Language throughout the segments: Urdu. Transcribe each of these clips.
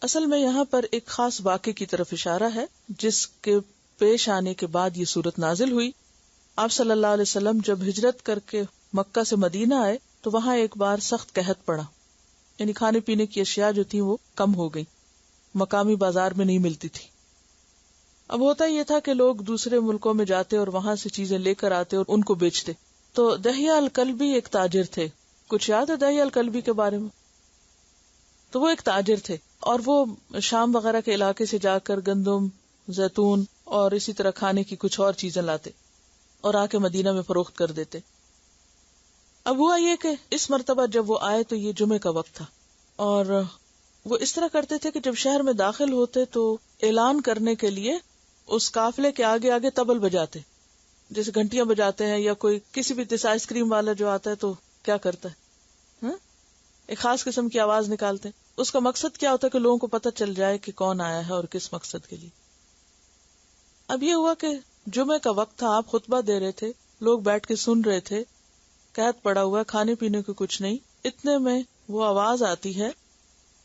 اصل میں یہاں پر ایک خاص واقعے کی طرف اشارہ ہے جس کے پیش آنے کے بعد یہ صورت نازل ہوئی. آپ صلی اللہ علیہ وسلم جب ہجرت کر کے مکہ سے مدینہ آئے تو وہاں ایک بار سخت قحط پڑا، یعنی کھانے پینے کی اشیاء جو تھی وہ کم ہو گئی، مقامی بازار میں نہیں ملتی تھی. اب ہوتا یہ تھا کہ لوگ دوسرے ملکوں میں جاتے اور وہاں سے چیزیں لے کر آتے اور ان کو بیچتے. تو دحیہ الکلبی ایک تاجر تھے، کچھ یاد ہے دحیہ الکلبی کے بارے میں؟ تو وہ ایک تاجر تھے اور وہ شام وغیرہ کے علاقے سے جا کر گندم، زیتون اور اسی طرح کھانے کی کچھ اور چیزیں لاتے اور آ کے مدینہ میں فروخت کر دیتے. اب ہوا یہ کہ اس مرتبہ جب وہ آئے تو یہ جمعے کا وقت تھا، اور وہ اس طرح کرتے تھے کہ جب شہر میں داخل ہوتے تو اعلان کرنے کے لیے اس قافلے کے آگے آگے طبل بجاتے، جیسے گھنٹیاں بجاتے ہیں، یا کوئی کسی بھی جیسے آئس کریم والا جو آتا ہے تو کیا کرتا ہے، ایک خاص قسم کی آواز نکالتے ہیں. اس کا مقصد کیا ہوتا ہے کہ لوگوں کو پتہ چل جائے کہ کون آیا ہے اور کس مقصد کے لیے. اب یہ ہوا کہ جمعے کا وقت تھا، آپ خطبہ دے رہے تھے، لوگ بیٹھ کے سن رہے تھے، قحط پڑا ہوا ہے، کھانے پینے کو کچھ نہیں. اتنے میں وہ آواز آتی ہے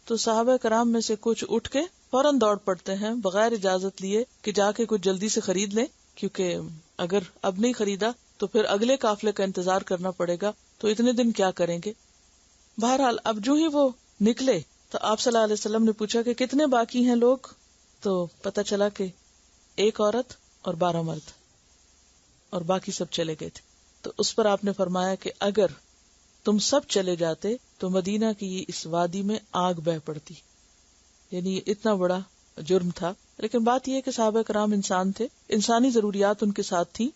تو صحابہ کرام میں سے کچھ اٹھ کے فوراً دوڑ پڑتے ہیں بغیر اجازت لیے کہ جا کے کچھ جلدی سے خرید لیں، کیونکہ اگر اب نہیں خریدا تو پھر اگلے قافلے کا انتظار کرنا پڑے گا، تو اتنے دن کیا کریں گے. بہرحال اب جو ہی وہ نکلے تو آپ صلی اللہ علیہ وسلم نے پوچھا کہ کتنے باقی ہیں لوگ، تو پتہ چلا کہ 1 عورت اور 12 مرد، اور باقی سب چلے گئے تھے. تو اس پر آپ نے فرمایا کہ اگر تم سب چلے جاتے تو مدینہ کی اس وادی میں آگ بہہ پڑتی. یعنی یہ اتنا بڑا جرم تھا. لیکن بات یہ ہے کہ صحابہ کرام انسان تھے، انسانی ضروریات ان کے ساتھ تھی،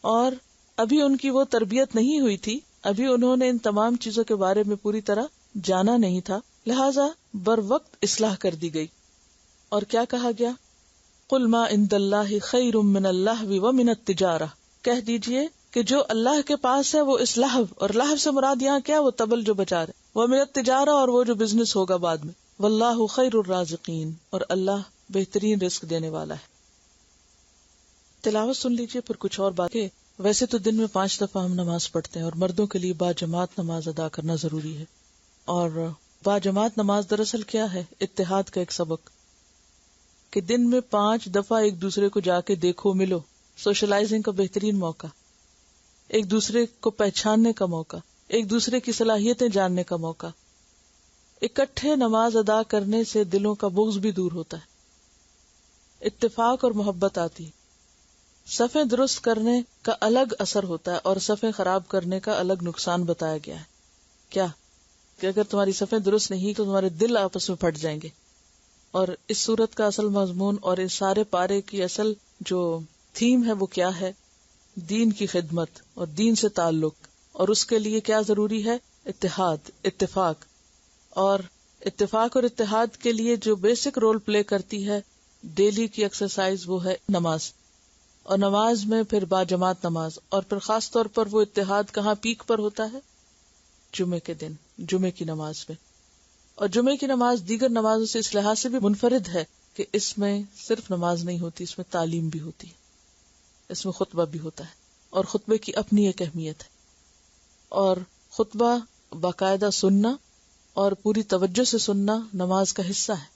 اور ابھی ان کی وہ تربیت نہیں ہوئی تھی، ابھی انہوں نے ان تمام چیزوں کے بارے میں پوری طرح جانا نہیں تھا، لہذا بر وقت اصلاح کر دی گئی. اور کیا کہا گیا؟ قل ما عند اللہ خیر من اللہو ومن التجارہ، کہہ دیجئے کہ جو اللہ کے پاس ہے وہ اس لہو، اور لہو سے مراد یہاں کیا؟ وہ طبل جو بجا رہے، ومن التجارہ، اور وہ جو بزنس ہوگا بعد میں، واللہ خیر الرازقین، اور اللہ بہترین رزق دینے والا ہے. تلاوت سن لیجئے پھر کچھ اور باتیں. ویسے تو دن میں 5 دفعہ ہم نماز پڑھتے ہیں، اور مردوں کے لیے باجماعت نماز ادا کرنا ضروری ہے. اور باجماعت نماز دراصل کیا ہے؟ اتحاد کا ایک سبق، کہ دن میں 5 دفعہ ایک دوسرے کو جا کے دیکھو، ملو، سوشلائزنگ کا بہترین موقع، ایک دوسرے کو پہچاننے کا موقع، ایک دوسرے کی صلاحیتیں جاننے کا موقع. اکٹھے نماز ادا کرنے سے دلوں کا بغض بھی دور ہوتا ہے، اتفاق اور محبت آتی. صفیں درست کرنے کا الگ اثر ہوتا ہے اور صفیں خراب کرنے کا الگ نقصان بتایا گیا ہے. کیا؟ کہ اگر تمہاری صفیں درست نہیں تو تمہارے دل آپس میں پھٹ جائیں گے. اور اس صورت کا اصل مضمون اور اس سارے پارے کی اصل جو تھیم ہے وہ کیا ہے؟ دین کی خدمت اور دین سے تعلق، اور اس کے لیے کیا ضروری ہے؟ اتحاد، اتفاق. اور اتفاق اور اتحاد کے لیے جو بیسک رول پلے کرتی ہے ڈیلی کی ایکسرسائز وہ ہے نماز. اور نماز میں پھر باجماعت نماز، اور پھر خاص طور پر وہ اتحاد کہاں پیک پر ہوتا ہے؟ جمعے کے دن، جمعے کی نماز میں. اور جمعے کی نماز دیگر نمازوں سے اس لحاظ سے بھی منفرد ہے کہ اس میں صرف نماز نہیں ہوتی، اس میں تعلیم بھی ہوتی ہے، اس میں خطبہ بھی ہوتا ہے، اور خطبے کی اپنی ایک اہمیت ہے. اور خطبہ باقاعدہ سننا اور پوری توجہ سے سننا نماز کا حصہ ہے،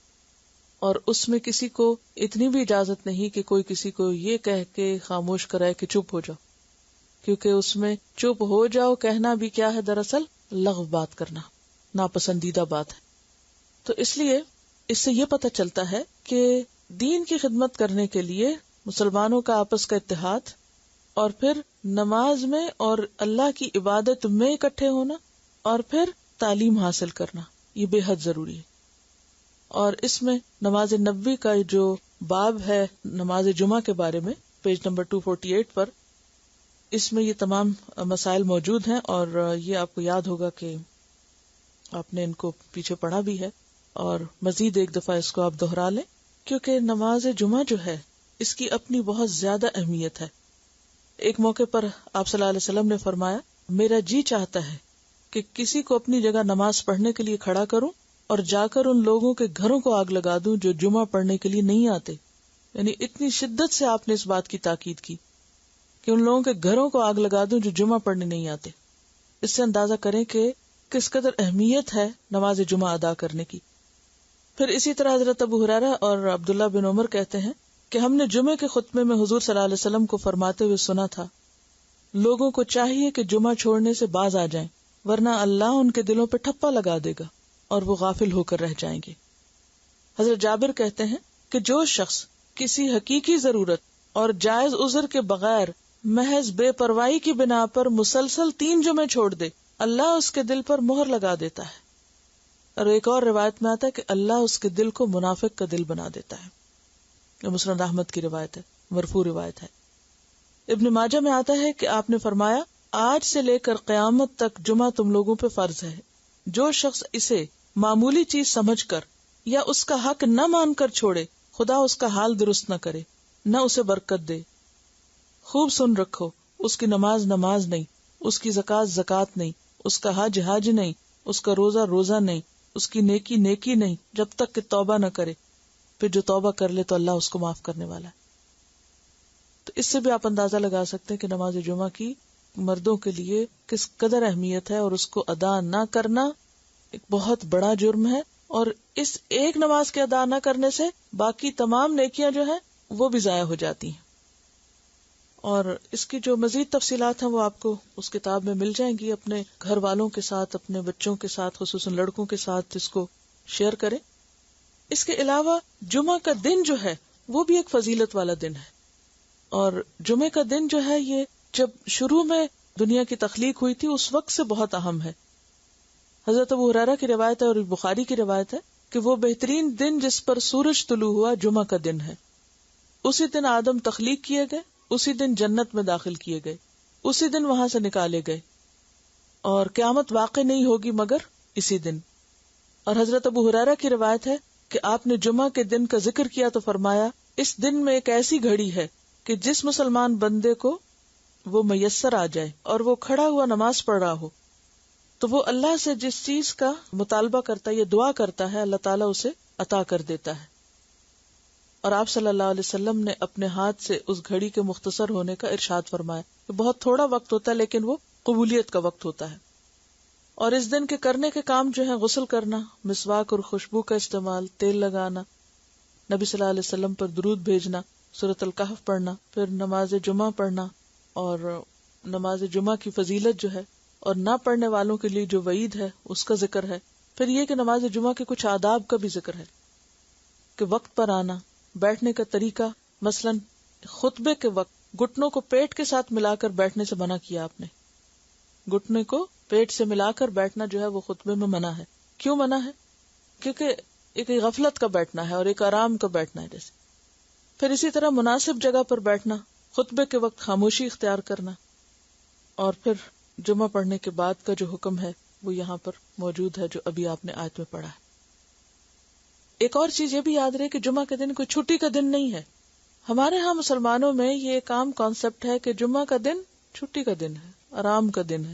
اور اس میں کسی کو اتنی بھی اجازت نہیں کہ کوئی کسی کو یہ کہہ کے خاموش کرائے کہ چپ ہو جاؤ، کیونکہ اس میں چپ ہو جاؤ کہنا بھی کیا ہے؟ دراصل لغو بات کرنا، ناپسندیدہ بات ہے. تو اس لیے اس سے یہ پتہ چلتا ہے کہ دین کی خدمت کرنے کے لیے مسلمانوں کا آپس کا اتحاد، اور پھر نماز میں اور اللہ کی عبادت میں اکٹھے ہونا، اور پھر تعلیم حاصل کرنا، یہ بے حد ضروری ہے. اور اس میں نماز نبوی کا جو باب ہے نماز جمعہ کے بارے میں، پیج نمبر 248 پر، اس میں یہ تمام مسائل موجود ہیں، اور یہ آپ کو یاد ہوگا کہ آپ نے ان کو پیچھے پڑھا بھی ہے، اور مزید ایک دفعہ اس کو آپ دہرا لیں، کیونکہ نماز جمعہ جو ہے اس کی اپنی بہت زیادہ اہمیت ہے. ایک موقع پر آپ صلی اللہ علیہ وسلم نے فرمایا، میرا جی چاہتا ہے کہ کسی کو اپنی جگہ نماز پڑھنے کے لیے کھڑا کروں اور جا کر ان لوگوں کے گھروں کو آگ لگا دوں جو جمعہ پڑھنے کے لیے نہیں آتے. یعنی اتنی شدت سے آپ نے اس بات کی تاکید کی کہ ان لوگوں کے گھروں کو آگ لگا دوں جو جمعہ پڑھنے نہیں آتے. اس سے اندازہ کریں کہ کس قدر اہمیت ہے نماز جمعہ ادا کرنے کی. پھر اسی طرح حضرت ابو ہریرہ اور عبداللہ بن عمر کہتے ہیں کہ ہم نے جمعے کے خطبے میں حضور صلی اللہ علیہ وسلم کو فرماتے ہوئے سنا تھا، لوگوں کو چاہیے کہ جمعہ چھوڑنے سے باز آ جائیں، ورنہ اللہ ان کے دلوں پہ ٹھپا لگا دے گا اور وہ غافل ہو کر رہ جائیں گے۔ حضرت جابر کہتے ہیں کہ جو شخص کسی حقیقی ضرورت اور جائز عذر کے بغیر محض بے پرواہی کی بنا پر مسلسل 3 جمعے چھوڑ دے، اللہ اس کے دل پر مہر لگا دیتا ہے۔ اور ایک اور روایت میں آتا ہے کہ اللہ اس کے دل کو منافق کا دل بنا دیتا ہے۔ یہ مسند احمد کی روایت ہے، مرفوع روایت ہے۔ ابن ماجہ میں آتا ہے کہ آپ نے فرمایا، آج سے لے کر قیامت تک جمعہ تم لوگوں پہ فرض ہے۔ جو شخص اسے معمولی چیز سمجھ کر یا اس کا حق نہ مان کر چھوڑے، خدا اس کا حال درست نہ کرے، نہ اسے برکت دے۔ خوب سن رکھو، اس کی نماز نماز نہیں، اس کی زکوٰۃ زکوٰۃ نہیں، اس کا حج حج نہیں، اس کا روزہ روزہ نہیں، اس کی نیکی نیکی نہیں، جب تک کہ توبہ نہ کرے، پھر جو توبہ کر لے تو اللہ اس کو معاف کرنے والا ہے۔ تو اس سے بھی آپ اندازہ لگا سکتے ہیں کہ نماز جمعہ کی مردوں کے لیے کس قدر اہمیت ہے، اور اس کو ادا نہ کرنا ایک بہت بڑا جرم ہے، اور اس ایک نماز کے ادا نہ کرنے سے باقی تمام نیکیاں جو ہیں وہ بھی ضائع ہو جاتی ہیں۔ اور اس کی جو مزید تفصیلات ہیں وہ آپ کو اس کتاب میں مل جائیں گی۔ اپنے گھر والوں کے ساتھ، اپنے بچوں کے ساتھ، خصوصاً لڑکوں کے ساتھ اس کو شیئر کریں۔ اس کے علاوہ جمعہ کا دن جو ہے وہ بھی ایک فضیلت والا دن ہے، اور جمعہ کا دن جو ہے یہ جب شروع میں دنیا کی تخلیق ہوئی تھی اس وقت سے بہت اہم ہے۔ حضرت ابو ہریرہ کی روایت ہے اور بخاری کی روایت ہے کہ وہ بہترین دن جس پر سورج طلوع ہوا جمعہ کا دن ہے۔ اسی دن آدم تخلیق کیے گئے، اسی دن جنت میں داخل کیے گئے، اسی دن وہاں سے نکالے گئے، اور قیامت واقع نہیں ہوگی مگر اسی دن۔ اور حضرت ابو ہریرہ کی روایت ہے کہ آپ نے جمعہ کے دن کا ذکر کیا تو فرمایا، اس دن میں ایک ایسی گھڑی ہے کہ جس مسلمان بندے کو وہ میسر آ جائے اور وہ کھڑا ہوا نماز پڑھ رہا ہو تو وہ اللہ سے جس چیز کا مطالبہ کرتا ہے یا دعا کرتا ہے، اللہ تعالیٰ اسے عطا کر دیتا ہے۔ اور آپ صلی اللہ علیہ وسلم نے اپنے ہاتھ سے اس گھڑی کے مختصر ہونے کا ارشاد فرمایا کہ بہت تھوڑا وقت ہوتا ہے لیکن وہ قبولیت کا وقت ہوتا ہے۔ اور اس دن کے کرنے کے کام جو ہیں غسل کرنا، مسواک اور خوشبو کا استعمال، تیل لگانا، نبی صلی اللہ علیہ وسلم پر درود بھیجنا، سورۃ الکہف پڑھنا، پھر نماز جمعہ پڑھنا، اور نماز جمعہ کی فضیلت جو ہے اور نہ پڑھنے والوں کے لیے جو وعید ہے اس کا ذکر ہے۔ پھر یہ کہ نماز جمعہ کے کچھ آداب کا بھی ذکر ہے کہ وقت پر آنا، بیٹھنے کا طریقہ، مثلا خطبے کے وقت گھٹنوں کو پیٹ کے ساتھ ملا کر بیٹھنے سے منع کیا آپ نے۔ گھٹنے کو پیٹ سے ملا کر بیٹھنا جو ہے وہ خطبے میں منع ہے۔ کیوں منع ہے؟ کیونکہ ایک غفلت کا بیٹھنا ہے اور ایک آرام کا بیٹھنا ہے جیسے۔ پھر اسی طرح مناسب جگہ پر بیٹھنا، خطبے کے وقت خاموشی اختیار کرنا، اور پھر جمعہ پڑھنے کے بعد کا جو حکم ہے وہ یہاں پر موجود ہے جو ابھی آپ نے آیت میں پڑھا ہے۔ ایک اور چیز یہ بھی یاد رہے کہ جمعہ کا دن کوئی چھٹی کا دن نہیں ہے۔ ہمارے ہاں مسلمانوں میں یہ ایک عام کانسیپٹ ہے کہ جمعہ کا دن چھٹی کا دن ہے، آرام کا دن ہے۔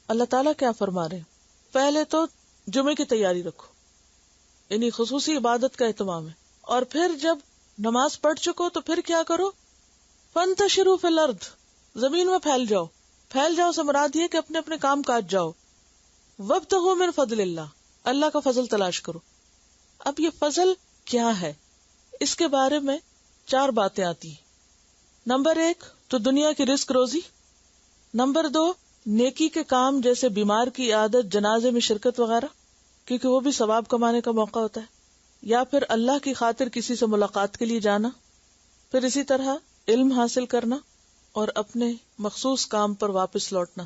اللہ تعالیٰ کیا فرما رہے ہیں؟ پہلے تو جمعے کی تیاری رکھو، یعنی خصوصی عبادت کا اہتمام ہے، اور پھر جب نماز پڑھ چکو تو پھر کیا کرو؟ فانتشروا فی الارض، زمین میں پھیل جاؤ۔ پھیل جاؤ سے مراد یہ کہ اپنے اپنے کام کاج جاؤ۔ وابتغوا من فضل اللہ، اللہ کا فضل تلاش کرو۔ اب یہ فضل کیا ہے؟ اس کے بارے میں 4 باتیں آتی ہیں۔ نمبر 1 تو دنیا کی رزق روزی، نمبر 2 نیکی کے کام جیسے بیمار کی عیادت، جنازے میں شرکت وغیرہ، کیونکہ وہ بھی ثواب کمانے کا موقع ہوتا ہے، یا پھر اللہ کی خاطر کسی سے ملاقات کے لیے جانا، پھر اسی طرح علم حاصل کرنا، اور اپنے مخصوص کام پر واپس لوٹنا،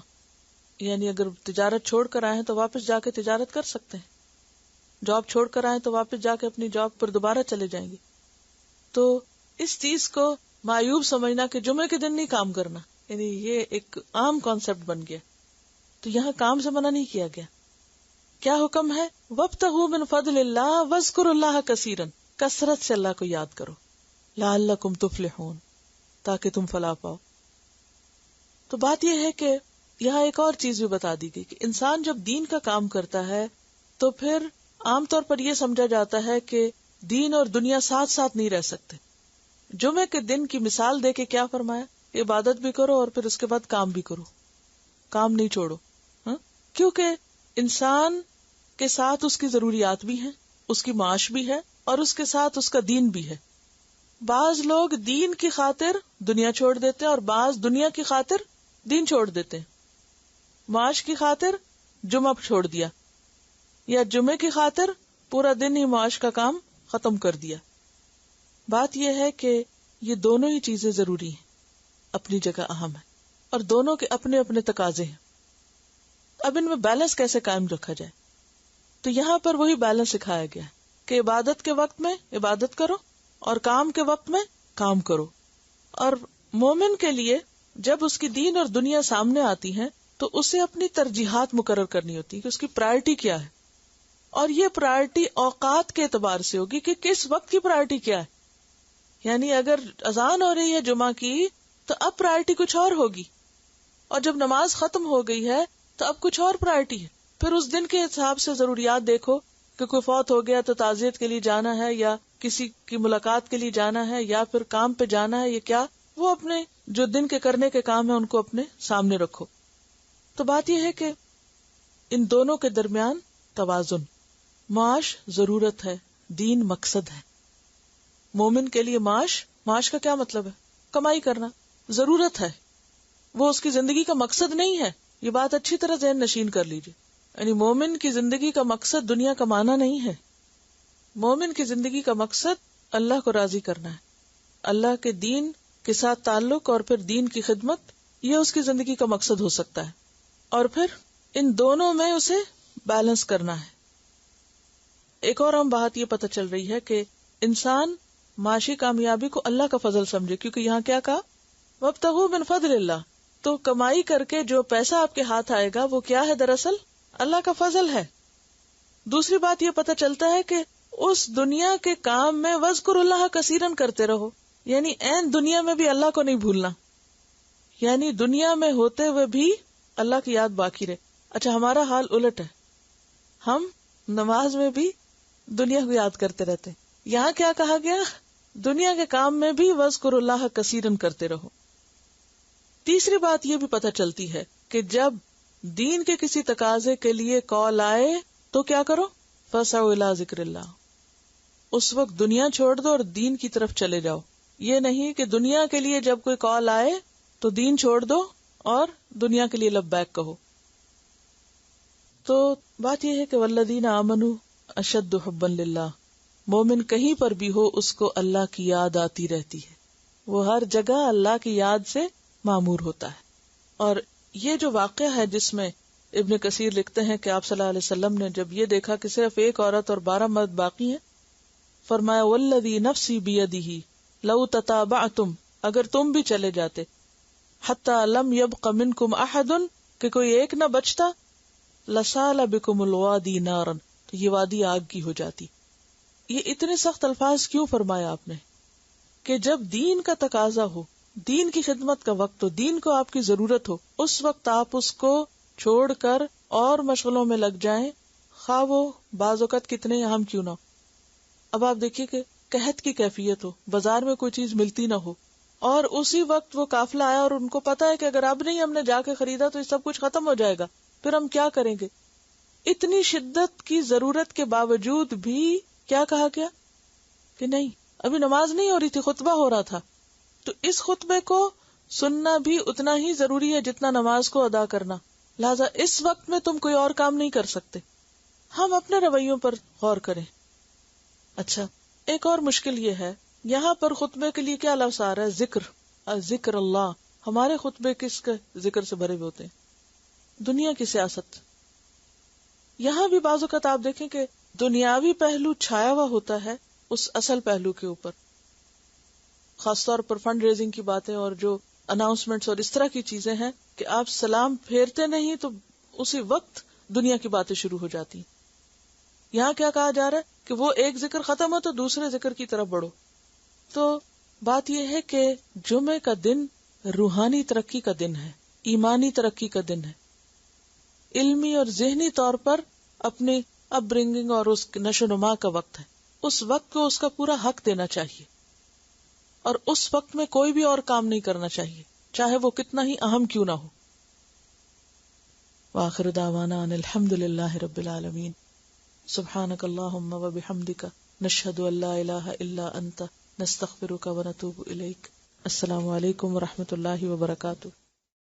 یعنی اگر تجارت چھوڑ کر آئے ہیں تو واپس جا کے تجارت کر سکتے ہیں، جاب چھوڑ کر آئے تو واپس جا کے اپنی جاب پر دوبارہ چلے جائیں گے۔ تو اس چیز کو معیوب سمجھنا کہ جمعے کے دن نہیں کام کرنا، یعنی یہ ایک عام کانسیپٹ بن گیا۔ تو یہاں کام سے منع نہیں کیا گیا۔ کیا حکم ہے؟ وابتغوا من فضل اللہ واذکروا اللہ کثیرا، کثرت سے اللہ کو یاد کرو، لعلکم تفلحون، تاکہ تم فلاح پاؤ۔ تو بات یہ ہے کہ یہاں ایک اور چیز بھی بتا دی گئی کہ انسان جب دین کا کام کرتا ہے تو پھر عام طور پر یہ سمجھا جاتا ہے کہ دین اور دنیا ساتھ ساتھ نہیں رہ سکتے۔ جمعے کے دن کی مثال دے کے کیا فرمایا؟ عبادت بھی کرو اور پھر اس کے بعد کام بھی کرو، کام نہیں چھوڑو، کیونکہ انسان کے ساتھ اس کی ضروریات بھی ہیں، اس کی معاش بھی ہے، اور اس کے ساتھ اس کا دین بھی ہے. بعض لوگ دین کی خاطر دنیا چھوڑ دیتے ہیں اور بعض دنیا کی خاطر دین چھوڑ دیتے ہیں. معاش کی خاطر جمعہ چھوڑ دیا یا جمعے کی خاطر پورا دن ہی معاش کا کام ختم کر دیا. بات یہ ہے کہ یہ دونوں ہی چیزیں ضروری ہیں، اپنی جگہ اہم ہے، اور دونوں کے اپنے اپنے تقاضے ہیں. اب ان میں بیلنس کیسے قائم رکھا جائے؟ تو یہاں پر وہی بیلنس سکھایا گیا ہے کہ عبادت کے وقت میں عبادت کرو اور کام کے وقت میں کام کرو. اور مومن کے لیے جب اس کی دین اور دنیا سامنے آتی ہیں تو اسے اپنی ترجیحات مقرر کرنی ہوتی ہے کہ اس کی پرائرٹی کیا ہے، اور یہ پرائرٹی اوقات کے اعتبار سے ہوگی کہ کس وقت کی پرائرٹی کیا ہے. یعنی اگر اذان ہو رہی ہے جمعہ کی تو اب پرائرٹی کچھ اور ہوگی، اور جب نماز ختم ہو گئی ہے تو اب کچھ اور پرائرٹی ہے. پھر اس دن کے حساب سے ضروریات دیکھو کہ کوئی فوت ہو گیا تو تعزیت کے لیے جانا ہے، یا کسی کی ملاقات کے لیے جانا ہے، یا پھر کام پہ جانا ہے، یا کیا. وہ اپنے جو دن کے کرنے کے کام ہیں ان کو اپنے سامنے رکھو. تو بات یہ ہے کہ ان دونوں کے درمیان توازن. معاش ضرورت ہے، دین مقصد ہے. مومن کے لیے معاش کا کیا مطلب ہے؟ کمائی کرنا ضرورت ہے، وہ اس کی زندگی کا مقصد نہیں ہے. یہ بات اچھی طرح ذہن نشین کر لیجیے. یعنی مومن کی زندگی کا مقصد دنیا کمانا نہیں ہے. مومن کی زندگی کا مقصد اللہ کو راضی کرنا ہے، اللہ کے دین کے ساتھ تعلق اور پھر دین کی خدمت. یہ اس کی زندگی کا مقصد ہو سکتا ہے، اور پھر ان دونوں میں اسے بیلنس کرنا ہے. ایک اور اہم بات یہ پتہ چل رہی ہے کہ انسان معاشی کامیابی کو اللہ کا فضل سمجھے، کیونکہ یہاں کیا کہا؟ وابتغوا من فضل اللہ. تو کمائی کر کے جو پیسہ آپ کے ہاتھ آئے گا وہ کیا ہے؟ دراصل اللہ کا فضل ہے. دوسری بات یہ پتہ چلتا ہے کہ اس دنیا کے کام میں وذکر اللہ کثیرن کرتے رہو، یعنی عین دنیا میں بھی اللہ کو نہیں بھولنا، یعنی دنیا میں ہوتے ہوئے بھی اللہ کی یاد باقی رہے. اچھا، ہمارا حال الٹ ہے، ہم نماز میں بھی دنیا کو یاد کرتے رہتے. یہاں کیا کہا گیا؟ دنیا کے کام میں بھی وذکر اللہ کثیرن کرتے رہو. تیسری بات یہ بھی پتہ چلتی ہے کہ جب دین کے کسی تقاضے کے لیے کال آئے تو کیا کرو؟ فسعوا الی ذکر اللہ. اس وقت دنیا چھوڑ دو اور دین کی طرف چلے جاؤ. یہ نہیں کہ دنیا کے لیے جب کوئی کال آئے تو دین چھوڑ دو اور دنیا کے لیے لبیک کہو. تو بات یہ ہے کہ والذین آمنوا اشد حبا للہ. مومن کہیں پر بھی ہو اس کو اللہ کی یاد آتی رہتی ہے، وہ ہر جگہ اللہ کی یاد سے معمور ہوتا ہے. اور یہ جو واقعہ ہے جس میں ابن کثیر لکھتے ہیں کہ آپ صلی اللہ علیہ وسلم نے جب یہ دیکھا کہ صرف ایک عورت اور 12 مرد باقی ہیں، فرمایا والذی نفسی بیدہ لو تتابعتم، اگر تم بھی چلے جاتے، حتی لم یبق منکم احد، کہ کوئی ایک نہ بچتا، لسال بکم الوادی نارا، تو یہ وادی آگ کی ہو جاتی. یہ اتنے سخت الفاظ کیوں فرمایا آپ نے؟ کہ جب دین کا تقاضا ہو، دین کی خدمت کا وقت ہو، دین کو آپ کی ضرورت ہو، اس وقت آپ اس کو چھوڑ کر اور مشغلوں میں لگ جائیں، خواہ وہ بعض اوقات کتنے اہم کیوں نہ ہو. اب آپ دیکھیے کہ قحط کی کیفیت ہو، بازار میں کوئی چیز ملتی نہ ہو، اور اسی وقت وہ قافلہ آیا اور ان کو پتا ہے کہ اگر اب نہیں ہم نے جا کے خریدا تو یہ سب کچھ ختم ہو جائے گا، پھر ہم کیا کریں گے؟ اتنی شدت کی ضرورت کے باوجود بھی کیا کہا گیا کہ نہیں، ابھی نماز نہیں ہو رہی تھی، خطبہ ہو رہا تھا. تو اس خطبے کو سننا بھی اتنا ہی ضروری ہے جتنا نماز کو ادا کرنا. لہذا اس وقت میں تم کوئی اور کام نہیں کر سکتے. ہم اپنے رویوں پر غور کریں. اچھا، ایک اور مشکل یہ ہے، یہاں پر خطبے کے لیے کیا لفظ آ رہا ہے؟ ذکر اللہ. ہمارے خطبے کس کے ذکر سے بھرے ہوئے ہوتے ہیں؟ دنیا کی سیاست. یہاں بھی بعض اوقات آپ دیکھیں کہ دنیاوی پہلو چھایا ہوا ہوتا ہے اس اصل پہلو کے اوپر، خاص طور پر فنڈ ریزنگ کی باتیں اور جو اناؤنسمنٹس اور اس طرح کی چیزیں ہیں کہ آپ سلام پھیرتے نہیں تو اسی وقت دنیا کی باتیں شروع ہو جاتی ہیں. یہاں کیا کہا جا رہا ہے کہ وہ ایک ذکر ختم ہو تو دوسرے ذکر کی طرف بڑھو. تو بات یہ ہے کہ جمعے کا دن روحانی ترقی کا دن ہے، ایمانی ترقی کا دن ہے، علمی اور ذہنی طور پر اپنی اپ برنگنگ اور اس نشو نما کا وقت ہے. اس وقت کو اس کا پورا حق دینا چاہیے، اور اس وقت میں کوئی بھی اور کام نہیں کرنا چاہیے، چاہے وہ کتنا ہی اہم کیوں نہ ہو. وآخر دعوانا ان الحمد للہ رب العالمین. سبحانک اللہم و بحمدک نشهد ان لا الہ الا انت نستغفرک ونتوب الیک۔ السلام علیکم ورحمۃ اللہ وبرکاتہ۔